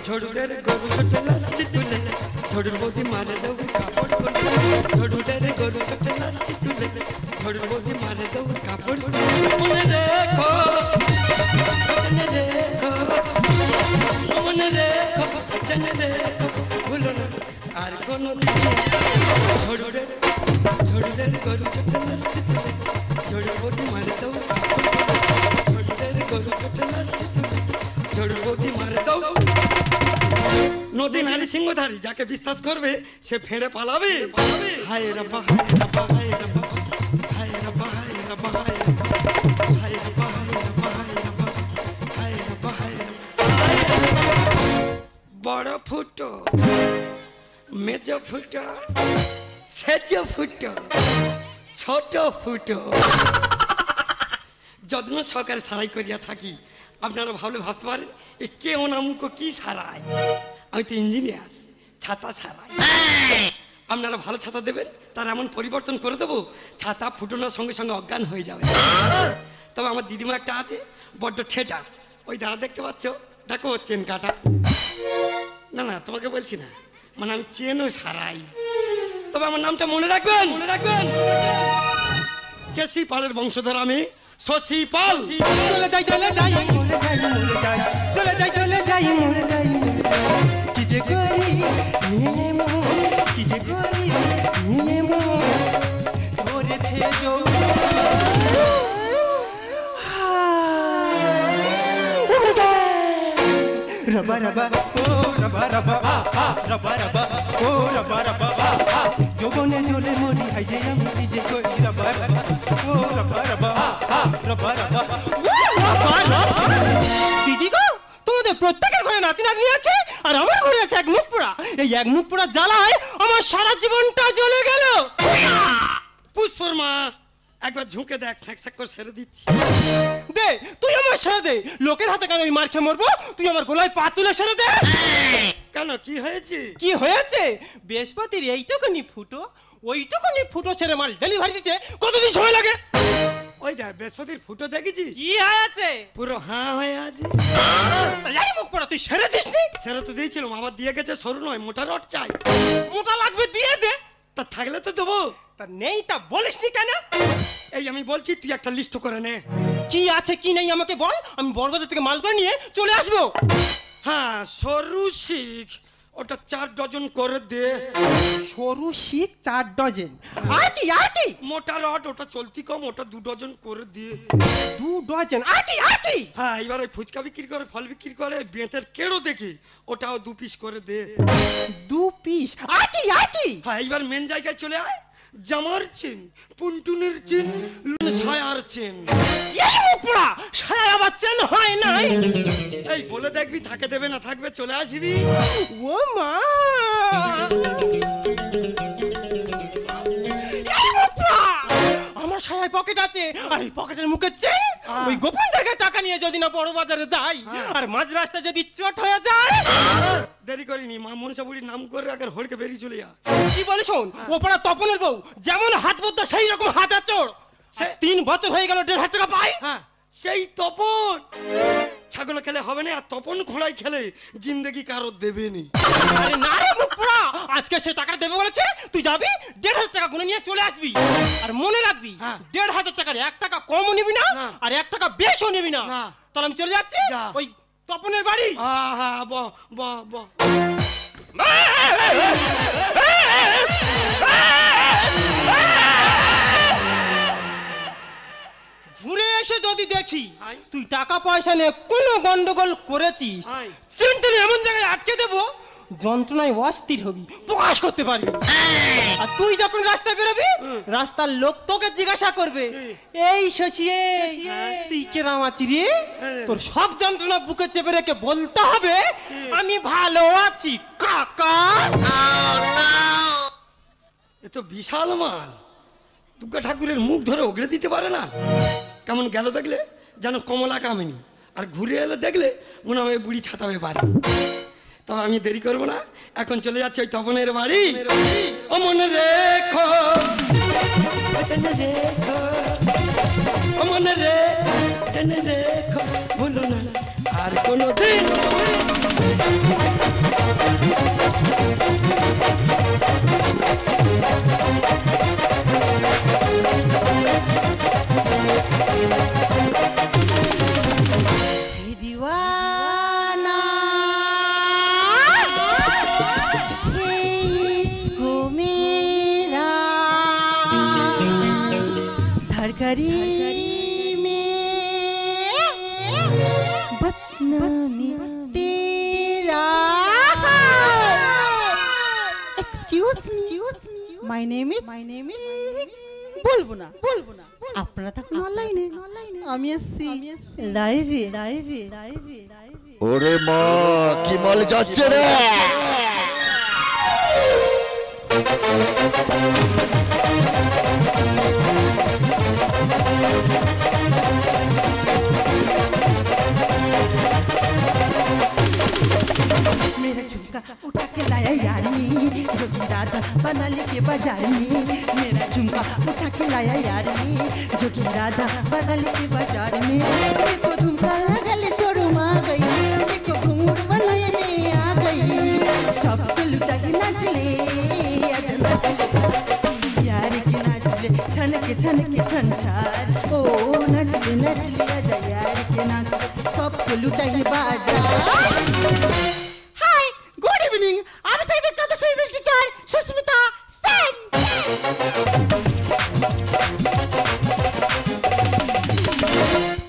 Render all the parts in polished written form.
ঝড়ুদের গরু ছোটে লাস্তি তুলে ঝড়ুর বৌদি মারে দেবো কাপড় করে ঝড়ুদের গরু ছোটে লাস্তি তুলে ঝড়ুর বৌদি মারে দেবো কাপড় করে মনে রেখো মনে রেখো মনে রেখো জেনে রেখো ভুলো না আর কোনো ঝড়ুদের গরু ছোটে লাস্তি তুলে ঝড়ুর বৌদি মারে দেবো কাপড় করে ঝড়ুদের গরু ছোটে লাস্তি তুলে ঝড়ুর বৌদি মারে দেবো নদী নারী সিংহধারী যাকে বিশ্বাস করবে সে ফেড়ে পালাবে হায় রব্বা হায় রব্বা হায় রব্বা হায় রব্বা হায় রব্বা হায় হায় রব্বা হায় রব্বা হায় রব্বা হায় রব্বা হায় বড় ফুটো মেজ ফুটো সেজ ফুটো ছোট ফুটো যত্ন সহকারে সারাই করিয়া থাকি আপনারা ভাবলে ভাবতে পারেন এ কেউ নামুক কি সারায় আমি তো ইঞ্জিনিয়ার ছাতা সারাই আপনারা ভালো ছাতা দেবেন তার এমন পরিবর্তন করে দেবো ছাতা ফুটানোর সঙ্গে সঙ্গে অজ্ঞান হয়ে যাবে তবে আমার দিদিমা একটা আছে বড্ড ঠেটা ওই দাদা দেখতে পাচ্ছ দেখো চেন কাটা না না তোমাকে বলছি না মানে আমি চেনও সারাই তবে আমার নামটা মনে রাখবেন কেসি পালের বংশধর আমি শশী পাল চলে যাই চলে যাই চলে যাই চলে যাই মরে যাই কি যে করি নিয়ে মন কি যে করি নিয়ে মন ধরেছে জো রবা রবা ও রবা রবা রবা রবা ও রবা রবা যৌবনে জলে মরি হাই যে আমি কি যে করি রবা রবা ও রবা রবা রবা রবা দিদি গো তোমাদের প্রত্যেকের ঘরে নাতি নাতনি আছে আর আমার ঘরে আছে এক মুখ পোড়া এই এক মুখ পোড়া জ্বালায় আমার সারা জীবনটা জ্বলে গেল পুষ্পর মা একবার ঝুঁকে দেখ স্যাক স্যাক করে ছেড়ে দিচ্ছি দে তুই আমার ছেড়ে দে লোকের হাতে কেন আমি মার খেয়ে মরবো তুই আমার গলায় পা তুলে ছেড়ে দে কেন কি হয়েছে কি হয়েছে বৃহস্পতির এইটুকুনি ফুটো ওইটুকুনি ফুটো ছেড়ে মাল ডেলিভারি দিতে কতদিন সময় লাগে ওই দেখ বৃহস্পতির ফুটো দেখেছিস কি হয়েছে পুরো হাঁ হয়ে আছে এই মুখ পড়া তুই ছেড়ে দিস নি ছেড়ে তো দিয়েছিলাম আবার দিয়ে গেছে সরু নয় মোটা রড চাই মোটা লাগবে দিয়ে দে তা থাকলে তো দেবো তা নেই তা বলিস নি কেন এই আমি বলছি তুই একটা লিস্ট করে নে কি আছে কি নেই আমাকে বল আমি বড়বাজার থেকে মাল করে নিয়ে চলে আসবো হ্যাঁ সরু শিখ ওটা 4 ডজন করে দে সরু শিখ 4 ডজন আর কি মোটা রড ওটা চলতি কম ওটা 2 ডজন করে দে 2 ডজন আর কি হ্যাঁ এবার ওই ফুচকা বিক্রি করে ফল বিক্রি করে বেঁতের কেড়ো দেখি ওটাও 2 পিস করে দে 2 পিস আর কি হ্যাঁ এইবার মেন জায়গায় চলে আয় জামার চেন পুনটুনের চেন ছায়ার চেন এই মুপড়া ছায়া আবার চেন হয় নাই এই বলে দেখবি থাকে দেবে না থাকবে চলে আসবি ও মা আমার ছায়ায় পকেট আছে আর এই পকেটের মুখে চেন ওই গোপন জায়গায় টাকা নিয়ে যদি না বড় বাজারে যাই আর মাঝ রাস্তায় যদি চট হয়ে যায় দেরি করিনি মা মনসা বুড়ির নাম করে আগে হড়কে বেরিয়ে চলে যা কি বলে শোন ও পাড়া তপনের বউ যেমন হাত বদ্ধ সেই রকম হাত আচড় 3 বছর হয়ে গেল 1.5 টাকা পাই হ্যাঁ সেই তপন ছাগল খেলে হবে না আর তপন ঘোড়াই খেলে জিন্দেগি কারো দেবেনি আরে না রে মুখপুরা আজকে সে টাকা দেবে বলেছে তুই যাবি 1.5 টাকা গুনে নিয়ে চলে আসবি আর মনে রাখবি 1.5 টাকার 1 টাকা কমও নিবি না আর 1 টাকা বেশিও নিবি না তাহলে আমি চলে যাচ্ছি ওই তপনের বাড়ি হ্যাঁ ব ব ব ঘুরে এসে যদি দেখি তুই টাকা পয়সা নিয়ে কোনো গন্ডগোল করেছিস চিন্তায় এমন জায়গায় আটকে দেবো যন্ত্রণায় অস্থির হবি প্রকাশ করতে পারবি আর তুই যখন রাস্তায় বেরোবি রাস্তার লোক তোকে জিজ্ঞাসা করবে এই শশিয়ে তুই কেরাম আছি রে তোর সব যন্ত্রণা বুকে চেপে রেখে বলতে হবে আমি ভালো আছি কাকা এ তো বিশাল মাল দুর্গা ঠাকুরের মুখ ধরে ওগড়ে দিতে পারে না কেমন গেল দেখলে যেন কমলা কামিনী আর ঘুরে এলে দেখলে মনে হয় বুড়ি ছাতাবে পারে তবে আমি দেরি করবো না এখন চলে যাচ্ছে ওই তপনের বাড়ি ও মনে রেখো জেনে রেখো মনে রেখো জেনে রেখো ভুলো না আর কোনোদিন दीवाना है इसको मेरा धड़करी में बदनामी तेरा excuse me my name is বলবো না আপনারা থাকুন অনলাইনে আমি আসছি লাইভে ওরে মা কি মাল যাচ্ছে রে मेरा झुमका उठा के लाया यार जोगी राधा बनाली के बाजार में मेरा झुमका उठा के लाया यार जोगी राधा बनाली के बाजार में देखो झुमका गले शोरूम आ गई देखो घूंघट बनाए में आ गई सबके लुटा के नाच ले यार के नाच ले छन के छन छार ओ नाच ले आजा यार के नाच सबके लुटा के बाजार गुड इवनिंग আমি সেই বিখ্যাত সুইমিং টিচার সুস্মিতা সেন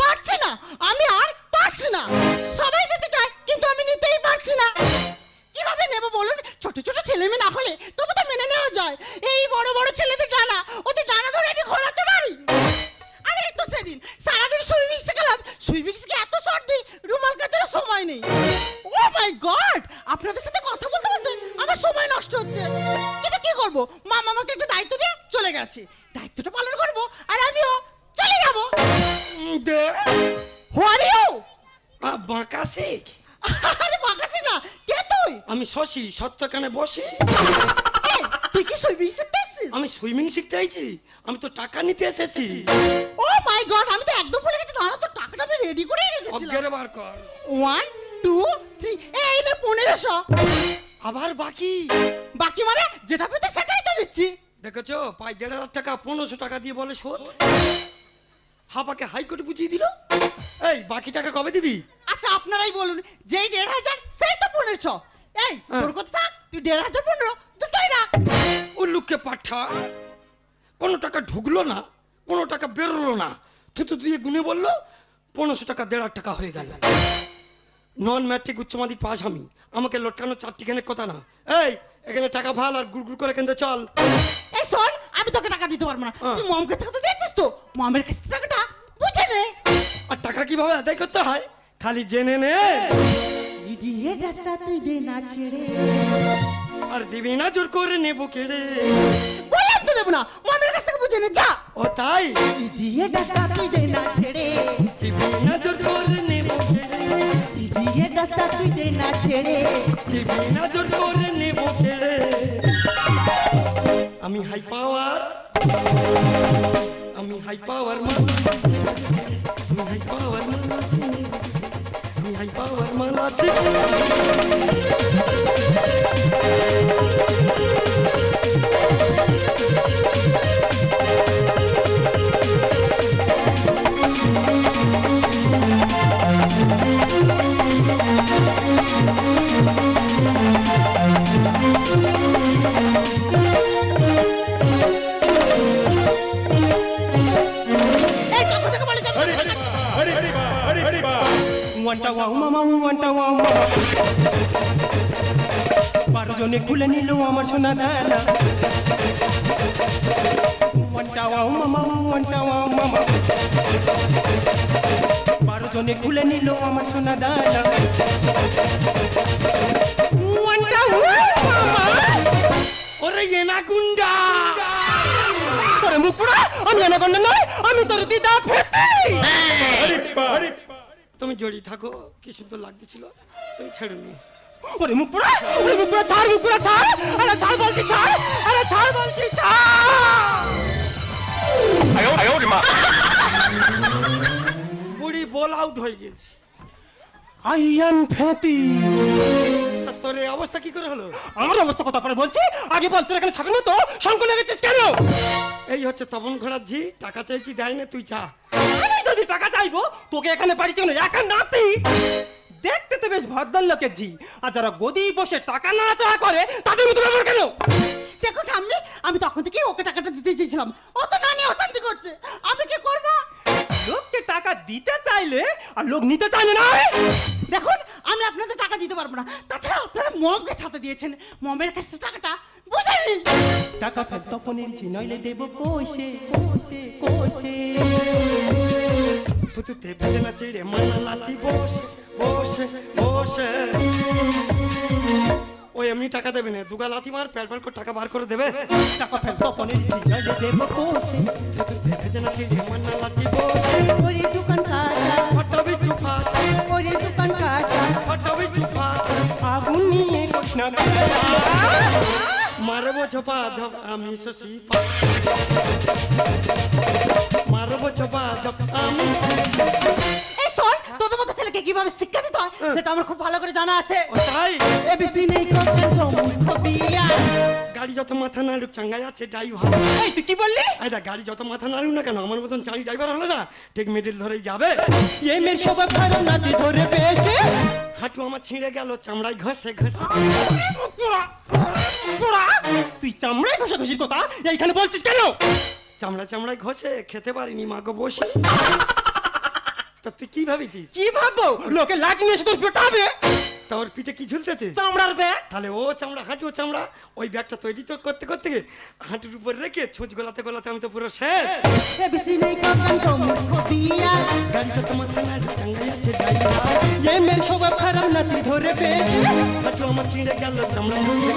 পারছি না আমি আর পারছি না সবাই দিতে চায় কিন্তু আমি নিতেই পারছি না কিভাবে নেব বলুন ছোট ছোট ছেলে মেয়ে না হলে তবু তো মেনে নেওয়া যায় এই বড় বড় ছেলেদের ডানা ওদের ডানা ধরে আমি ঘোরাতে পারি আরে এই তো সেদিন সারাদিন সুইমিং শিখলাম সুইমিং শিখে এত সর্দি রুমাল কাচার সময় নেই ও মাই গড আপনাদের সাথে কথা বলতে বলতে আমার সময় নষ্ট হচ্ছে কিন্তু কি করব মা আমাকে একটা দায়িত্ব দিয়ে চলে গেছে দায়িত্বটা পালন করব আর আমিও চলে যাব হু আর ইউ বাঁকাশি আরে বাঁকাশি না কে তুই আমি শশী সত্যকানে বসে তুই কি সুইমিং শিখতে এসেছিস আমি সুইমিং শিখতে আইছি আমি তো টাকা নিতে এসেছি ও মাই গড আমি তো একদম ভুলে গেছি দাঁড়া তো টাকাটা আমি রেডি করে রেখেছিলাম অজ্ঞারে বার কর 1 2 3 এই নে 1500 আবার বাকি মানে যেটা পেতে সেটাই তো দিচ্ছি দেখেছো পাই 1,500 টাকা 1500 টাকা দিয়ে বলে শোধ হাবাকে হাইকোর্ট বুঝিয়ে দিল এই বাকি টাকা কবে দিবি আচ্ছা আপনারাই বলুন যেই 1,500 সেই তো 1500 এই তোর কথা তুই 1,500 15 দুটোই রাখ উল্লুককে পাঠা কোনো টাকা ঢুকলো না কোনো টাকা বেরোলো না থুতু দিয়ে গুনে বললো 1500 টাকা 1,500 টাকা হয়ে গেল নন ম্যাট্রিক উচ্চ মাধ্যমিক পাস আমি আমাকে লটকানো চারটিখানের কথা না এই এখানে টাকা ভাল আর গুড়গুড় করে কেন্দ্রে চল এই শোন আমি তোকে টাকা দিতে পারবো না তুই মমকে টাকা দিয়েছিস তো মমের কাছে টাকাটা বুঝে নে আর টাকা কিভাবে আদায় করতে হয় খালি জেনে নে ইডিয়েট রাস্তা তুই দে না ছেড়ে আর দিবি না জোর করে নেবো কেড়ে বললাম তো দেব না মমের কাছ থেকে বুঝে নে যা ও তাই ইডিয়েট রাস্তা তুই দে না ছেড়ে দিবি না জোর করে নেবো কেড়ে ইডিয়েট রাস্তা তুই দে না ছেড়ে দিবি না জোর করে নেবো কেড়ে আমি হাই পাওয়ার আমি হাই পাওয়ার আমি হাই পাওয়ার আমি হাই পাওয়ার মালা বারোজনে খুলে নিল আমার সোনা দানা বারোজনে খুলে নিল আমার সোনা দানা ওরে এনা গুন্ডা তোরে মুখ পুরা আমি এনা গুন্ডা নয় আমি তোর দিদা ফেটি তুমি জড়িয়ে থাকো কি সুন্দর লাগতেছিল তুমি ছেড়ে নি ওরে মুখ পুরা ছাড় মুখ পুরা ছাড় আরে ছাড় বলছি ছাড় আরে ছাড় বলছি ছাড় আউট হয়ে গেছি। I am fatty. তা তোর এই অবস্থা কি করে হলো? আমার অবস্থা কথা পরে বলছি, আগে বল তোর এখানে ছাগল মতো শঙ্কর লেগেছিস কেন? এই হচ্ছে তপন ঘোড়ার ঝি, টাকা চাইছি দেয় না, তুই চা। আমি যদি টাকা চাইবো তোকে এখানে পাঠিয়েছি কেন? একা নাতি দেখতে তো বেশ ভদ্রলোকের ঝি, আর যারা গদি বসে টাকা না চাওয়া করে তাদের মতো ব্যাপার কেন? দেখো ঠাম্মি, আমি তখন থেকেই ওকে টাকাটা দিতে চেয়েছিলাম, ও তো না নিয়ে অশান্তি করছে, আমি কি করবো? লোককে টাকা দিতে চাইলে আর লোক নিতে চাইলে না। দেখুন, আমি আপনাদের টাকা দিতে পারবো না, তাছাড়া আপনারা মমকে ছাতে দিয়েছেন, মমের কাছে টাকাটা বুঝে নিন। টাকা ফের তপনের ঝি, নইলে দেব কোষে কোষে কোষে। তুতুতে ভেজে না চিড়ে মানা লাতি বসে বসে বসে। ওই এমনি টাকা দেবে না, দুগা লাথি মার প্যার প্যার করে টাকা বার করে দেবে। টাকা ফের তপনের ঝি, নইলে দেব কোষে। তুতুতে ভেজে না চিড়ে মানা লাতি বসে। ওরে দোকান কাটা, ফটো বিষ্টু ফাট, ওরে দোকান কাটা, ফটো বিষ্টু ফাট। আগুন নিয়ে কৃষ্ণ মারবো ঝপা ঝপ আমি শশী পাট, মারবো ঝপা ঝপ আমি। এই শোন, তোদের মতো ছেলেকে কিভাবে শিক্ষা দিতে হয় সেটা আমার খুব ভালো করে জানা আছে। ও তাই? এবিসি নেই কোকেন তো বিয়া। গাড়ি যত মাথা নাড়ুক চাঙ্গাই আছে ড্রাইভার। এই তুই কি বললি? আইদা গাড়ি যত মাথা নাড়ুক না কেন, আমার মতন চারি ড্রাইভার হলে না ঠিক মিডিল ধরেই যাবে। এই মেয়ের সবাই খারাপ নাতি ধরে পেয়েছে। হাঁটু আমার ছিঁড়ে গেল চামড়ায় ঘষে ঘষে। পোড়া, পোড়া। তুই চামড়ায় ঘষাঘষির কথা এইখানে বলছিস কেন? চামড়ায় ঘষে খেতে পারিনি মাগো বসে। তা তুই কি ভাবিছিস? কি ভাববো? লোকে লাঠি নিয়ে এসে তোর পেটাবে। তা ওর পিঠে কি ঝুলতেছে? চামড়ার ব্যাগ। তাহলে ও চামড়া হাঁটু চামড়া, ওই ব্যাগটা তৈরি তো করতে করতে হাঁটুর উপর রেখে ছুঁচ গলাতে গলাতে আমি তো পুরো শেষ। এবিসি নেই কোকেন তো বিয়া। গাড়ি যত মাথা নাড়ুক চাঙ্গাই আছে ড্রাইভার। এই মেয়ের সবাই খারাপ নাতি ধরে পেয়েছে। হাঁটু আমার ছিঁড়ে গেল চামড়া ঘষে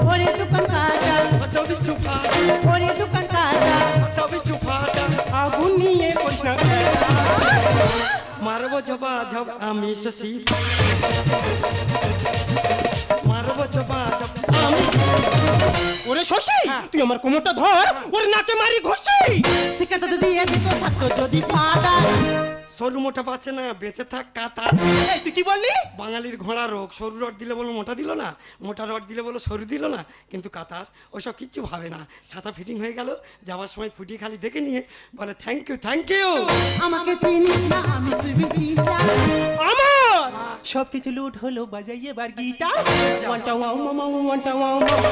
ওরে দোকান কাটা, ফটো বিষ্টু ফাট, ওরে দোকান কাটা, ফটো বিষ্টু ফাট। আগুন নিয়ে কৃষ্ণ মারবো ঝপা ঝপ আমি শশী, মারবো ঝপা ঝপ আমি। ওরে শশী, তুই আমার কোমরটা ধর, ওরে নাকে মারি ঘষি। শিক্ষা তো দিয়ে দিত থাকতো যদি ফাদার। সরু মোটা পাচ্ছে না, বেঁচে থাক কাতা। এই তুই কি বললি? বাঙালির ঘোড়া রোগ, সরু রড দিলে বলো মোটা দিল না, মোটা রড দিলে বলো সরু দিল না। কিন্তু কাতার ওসব কিচ্ছু ভাবে না, ছাতা ফিটিং হয়ে গেল, যাওয়ার সময় ফুটি খালি দেখে নিয়ে বলে থ্যাংক ইউ থ্যাংক ইউ। আমাকে চিনিস না, আমি সুবি টিচার। আমার সব কিছু লুট হলো, বাজাই এবার গিটার। ওয়ান্টা ওয়াও মামা, ওয়ান্টা ওয়াও মামা।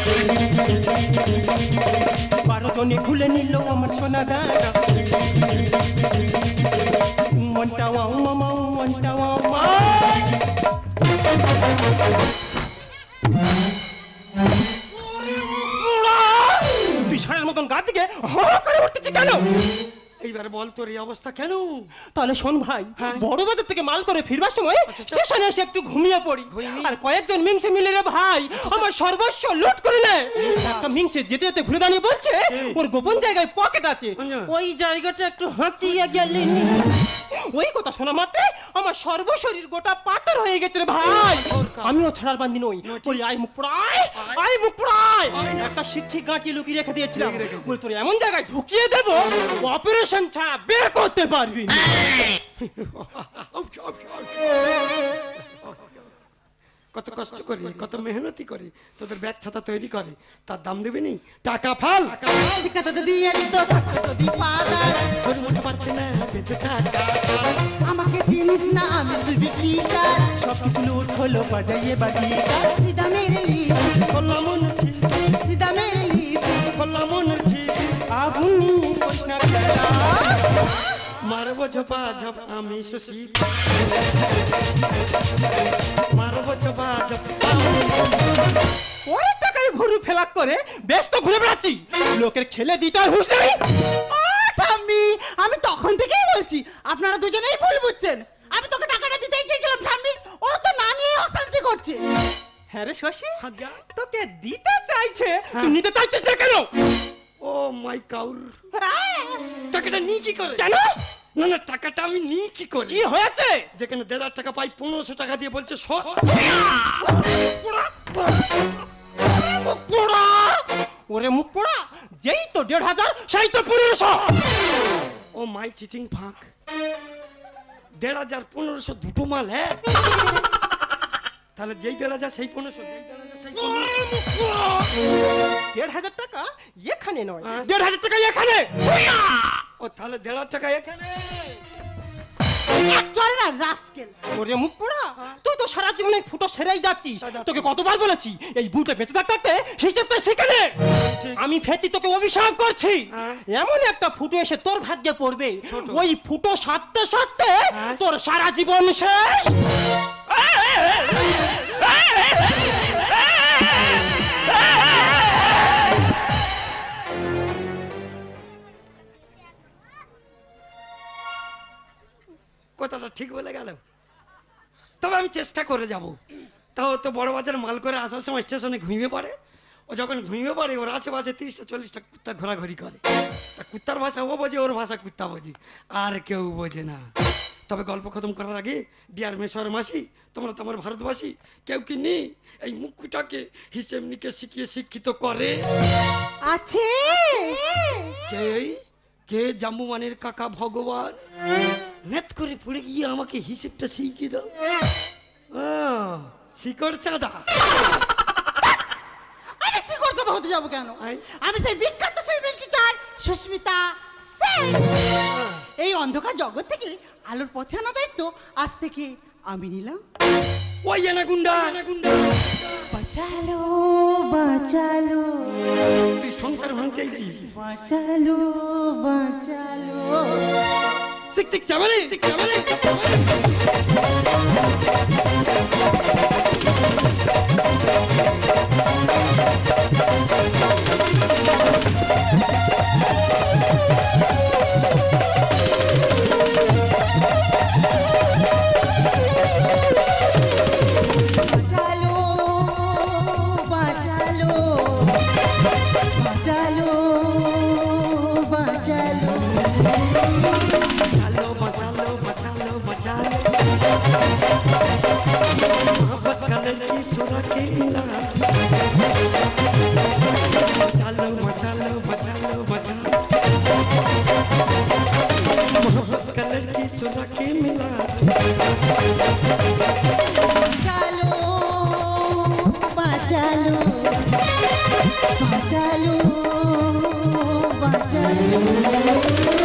12 জনে খুলে নিল আমার সোনা দানা। ওয়ান্টা ওয়াও মামা, ওয়ান্টা ওয়াও মামা। তুই ষাঁড়ের মতন গা দিকে হা করে উঠতেছি কেন? এইবার বল তোর এই অবস্থা কেন? তাহলে শোন ভাই, হ্যাঁ। বড় বাজার থেকে মাল করে ফিরবার সময় স্টেশনে এসে একটু ঘুমিয়ে পড়ি, আর কয়েকজন মিংসে মিলে রে ভাই আমার সর্বস্ব লুট করে নেয়। একটা মিংসে যেতে যেতে ঘুরে দাঁড়িয়ে বলছে ওর গোপন জায়গায় পকেট আছে, ওই জায়গাটা একটু হাঁচিয়ে গেলে। ওই কথা শোনা মাত্রে আমার সর্বশরীর গোটা পাথর হয়ে গেছে রে ভাই। আমিও ছাড়ার বান্দি নই, ওই আই মুখ পোড়ায়, আই মুখ পোড়ায় একটা শিক্ষিক গাঁটিয়ে লুকিয়ে রেখে দিয়েছিলাম। বল তোর এমন জায়গায় ঢুকিয়ে দেবো অপারেশন ছাড়া বের করতে পারবি না। কত কষ্ট করে, কত মেহনতি করে তোদের ব্যাগ ছাতা তৈরি করে, তার দাম দেবে নি? টাকা ফাল। শিক্ষা তো দিয়ে দিত থাকতো যদি ফাদার। সরু মোটা পাচ্ছে না, বেঁচে থাক কাতা। আমাকে চিনিস না, আমি সুবি টিচার। সব কিছু লুট হলো, বাজাইয়ে বাড়ি সিধা মেরে লিপি, খোলা মন ছি, সিধা মেরে লিপি। খোলা মন ছি। আগুন নিয়ে কৃষ্ণ খেলা। মারবো ঝপা ঝপ আমি শশী, মারবো ঝপা ঝপ আমি। ওই টাকায় ভরু ফেলাক করে বেশ তো ঘুরে বেড়াচ্ছি, লোকের খেলে দিতে আর হুঁশ নেই। ঠাম্মি, আমি তখন থেকেই বলছি আপনারা দুজনেই ভুল বুঝছেন। আমি তোকে টাকাটা দিতেই চেয়েছিলাম ঠাম্মি, ওরা তো না নিয়ে অশান্তি করছে। হ্যাঁ রে শশী, আজ্ঞা। তোকে দিতে চাইছে, তুই নিতে চাইছিস না কেন? ও মাই কাউর, টাকাটা নি কি করে? কেন? না না, টাকাটা আমি নি কি করে? কি হয়েছে? যেখানে 1,500 টাকা পাই 1500 টাকা দিয়ে বলছে শোধ। মুখ পোড়া, ওরে মুখ পোড়া, যেই তো 1,500 সেই তো 1500। ও মাই চিচিং ফাঁক, 1500 1500 দুটো মাল হ্যাঁ তাহলে যেই 1500 সেই 1500 যেই 1500 সেই 1500 টাকা এখানে নয় 1500 টাকা এখানে ও তাহলে 1500 টাকা এখানে চল না রাস্কেল। ওরে মুখ পোড়া তুই তো সারা জীবনে ফুটো সেরাই যাচ্ছিস তোকে কতবার বলেছি এই বুটে বেঁচে থাকতে হিসেবটা সেখানে আমি ফেটি তোকে অভিশাপ করছি এমন একটা ফুটো এসে তোর ভাগ্যে পড়বে ওই ফুটো সারতে সারতে তোর সারা জীবন শেষ কথাটা ঠিক বলে গেল তবে আমি চেষ্টা করে যাব তাও তো বড় বাজার মাল করে আসার সময় স্টেশনে ঘুমিয়ে পড়ে ও যখন ঘুমিয়ে পড়ে ওর আশেপাশে 30টা 40টা কুত্তা ঘোরাঘুরি করে তা কুত্তার ভাষা ও বোঝে ওর ভাষা কুত্তা বোঝে আর কেউ বোঝে না তবে গল্প খতম করার আগে ডিয়ার মেশর মাসি তোমরা তোমার ভারতবাসী কেউ কি নেই এই মুখটাকে হিসেব নিকে শিখিয়ে শিক্ষিত করে আছে কে জাম্বুমানের কাকা ভগবান নেট করে পড়ে গিয়ে আমাকে হিসেবটা শিখিয়ে দাও শিকড় চাঁদা আরে শিকড় চাঁদা হতে যাবো কেন আমি সেই বিখ্যাত সুইমিং টিচার সুস্মিতা সেন এই অন্ধকার জগৎ থেকে আলোর পথে আনা দায়িত্ব আজ থেকে আমি নিলাম ওই না গুন্ডা বাঁচালো বাঁচালো তুই সংসার ভাঙতেইছি বাঁচালো বাঁচালো চিক চিক চামালি চিক চামালি বাঁচালো বাঁচালো